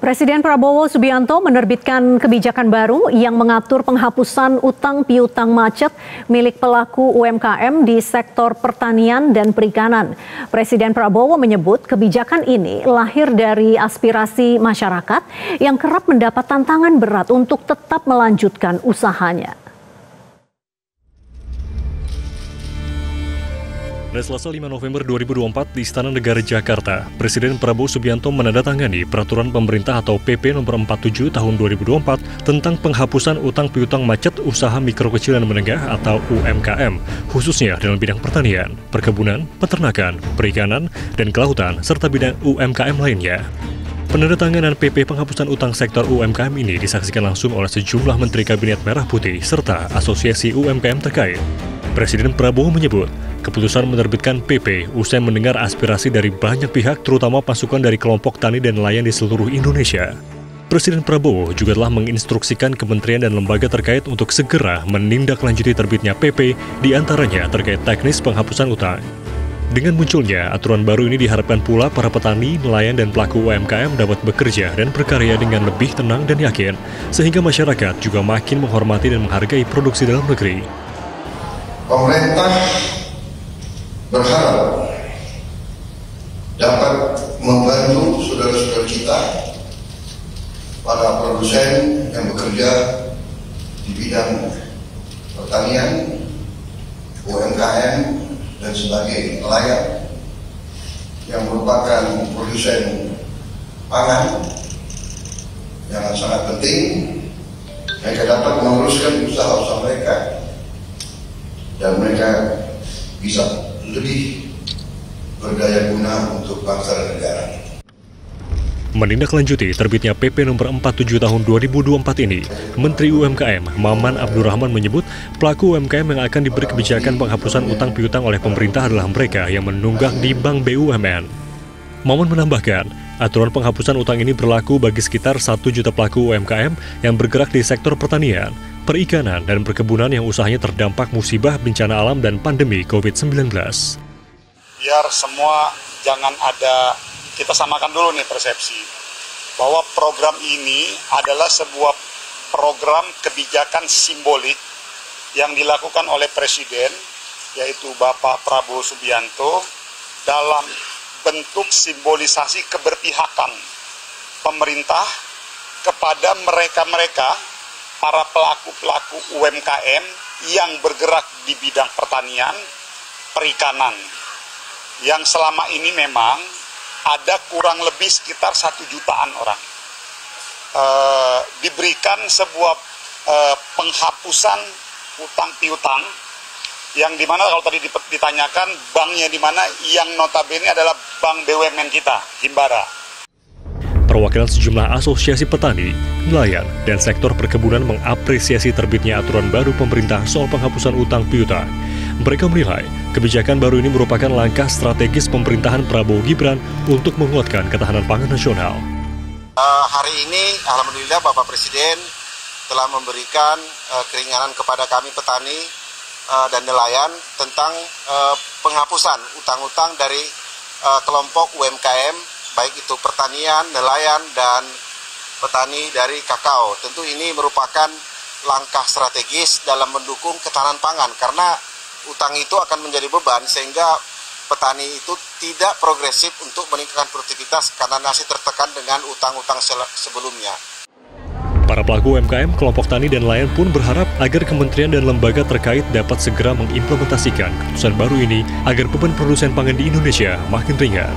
Presiden Prabowo Subianto menerbitkan kebijakan baru yang mengatur penghapusan utang piutang macet milik pelaku UMKM di sektor pertanian dan perikanan. Presiden Prabowo menyebut kebijakan ini lahir dari aspirasi masyarakat yang kerap mendapat tantangan berat untuk tetap melanjutkan usahanya. Pada Selasa 5 November 2024 di Istana Negara Jakarta, Presiden Prabowo Subianto menandatangani Peraturan Pemerintah atau PP Nomor 47 Tahun 2024 tentang penghapusan utang piutang macet usaha mikro kecil dan menengah atau UMKM, khususnya dalam bidang pertanian, perkebunan, peternakan, perikanan, dan kelautan, serta bidang UMKM lainnya. Penandatanganan PP penghapusan utang sektor UMKM ini disaksikan langsung oleh sejumlah Menteri Kabinet Merah Putih serta Asosiasi UMKM terkait. Presiden Prabowo menyebut, keputusan menerbitkan PP usai mendengar aspirasi dari banyak pihak, terutama pasukan dari kelompok tani dan nelayan di seluruh Indonesia. Presiden Prabowo juga telah menginstruksikan kementerian dan lembaga terkait untuk segera menindaklanjuti terbitnya PP, diantaranya terkait teknis penghapusan utang. Dengan munculnya aturan baru ini diharapkan pula para petani, nelayan, dan pelaku UMKM dapat bekerja dan berkarya dengan lebih tenang dan yakin, sehingga masyarakat juga makin menghormati dan menghargai produksi dalam negeri. Pemerintah berharap dapat membantu saudara-saudara kita, para produsen yang bekerja di bidang pertanian, UMKM, dan sebagai nelayan yang merupakan produsen pangan yang sangat penting. Mereka dapat meneruskan usaha-usaha mereka dan mereka bisa lebih berdaya guna untuk bangsa dan negara. Menindaklanjuti terbitnya PP Nomor 47 Tahun 2024 ini, Menteri UMKM Maman Abdurrahman menyebut pelaku UMKM yang akan diberi kebijakan penghapusan utang piutang oleh pemerintah adalah mereka yang menunggak di Bank BUMN. Maman menambahkan, aturan penghapusan utang ini berlaku bagi sekitar 1 juta pelaku UMKM yang bergerak di sektor pertanian, perikanan, dan perkebunan yang usahanya terdampak musibah bencana alam dan pandemi COVID-19. Biar semua jangan ada, kita samakan dulu nih persepsi, bahwa program ini adalah sebuah program kebijakan simbolik yang dilakukan oleh Presiden, yaitu Bapak Prabowo Subianto, dalam bentuk simbolisasi keberpihakan pemerintah kepada mereka-mereka para pelaku-pelaku UMKM yang bergerak di bidang pertanian, perikanan, yang selama ini memang ada kurang lebih sekitar 1 jutaan orang. Diberikan sebuah penghapusan utang piutang, yang dimana kalau tadi ditanyakan banknya di mana, yang notabene adalah Bank BUMN kita, Himbara. Perwakilan sejumlah asosiasi petani, nelayan, dan sektor perkebunan mengapresiasi terbitnya aturan baru pemerintah soal penghapusan utang piutang. Mereka menilai kebijakan baru ini merupakan langkah strategis pemerintahan Prabowo Gibran untuk menguatkan ketahanan pangan nasional. Hari ini, alhamdulillah Bapak Presiden telah memberikan keringanan kepada kami petani dan nelayan tentang penghapusan utang-utang dari kelompok UMKM, baik itu pertanian, nelayan, dan petani dari kakao. Tentu ini merupakan langkah strategis dalam mendukung ketahanan pangan, karena utang itu akan menjadi beban sehingga petani itu tidak progresif untuk meningkatkan produktivitas karena masih tertekan dengan utang-utang sebelumnya. Para pelaku UMKM, kelompok tani dan nelayan pun berharap agar kementerian dan lembaga terkait dapat segera mengimplementasikan keputusan baru ini agar beban produsen pangan di Indonesia makin ringan.